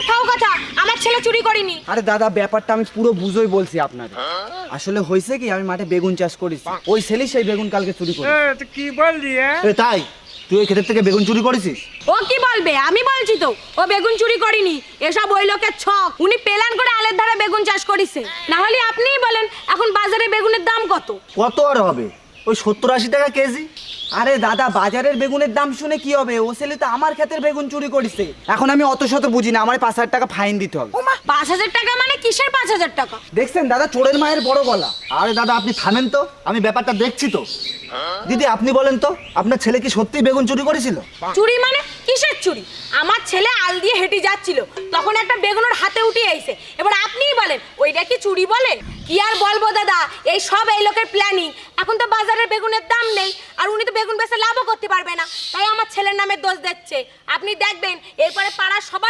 ফাও কথা, আমার ছেলে চুরি করেনি। আরে দাদা ব্যাপারটা আমি পুরো বুঝোই বলছি আপনাদের। আসলে হয়েছে কি, আমি মাঠে বেগুন চাষ করেছি, ওই ছেলেই সেই বেগুন কালকে চুরি করে। কি বললি? তাই তুই ওই ক্ষেতের থেকে বেগুন চুরি করেছিস? ও কি বলবে, আমি বলছি তো ও বেগুন চুরি করেনি, এসব ওই লোকের ছক। উনি প্ল্যান করে আলের ধারে বেগুন চাষ করেছে। না হলে আপনিই বলেন এখন বাজারে বেগুনের দাম কত? কত আর হবে, ওই 70-80 টাকা কেজি। আরে দাদা বাজারের বেগুনের দাম শুনে কি হবে, ও ছেলে তো আমার ক্ষেতের বেগুন চুরি করেছে। এখন আমি অত শত বুঝি না, আমার 5,000 টাকা ফাইন দিতে হবে। 5,000 টাকা মানে কিসের 5,000 টাকা? দেখছেন দাদা, চোরের মায়ের বড় গলা। আরে দাদা আপনি থামেন তো, আমি ব্যাপারটা দেখছি তো। দিদি আপনি বলেন তো, আপনার ছেলে কি সত্যিই বেগুন চুরি করেছিল? চুরি মানে কিসের চুরি? আমার ছেলে আল দিয়ে হেঁটে যাচ্ছিল, তখন একটা বেগুন ওর হাতে উঠে আইছে। এবার আপনিই বলেন ওইটা কি চুরি বলে? কি আর বলবো দাদা, এই সব এই লোকের প্ল্যানিং। এখন তো বাজারের বেগুনের দাম নেই, আর উনি তো বেগুন বেচে লাভও করতে পারবে না, তাই আমার ছেলের নামে দোষ দিচ্ছে। আপনি দেখবেন এরপরে পাড়ার সবার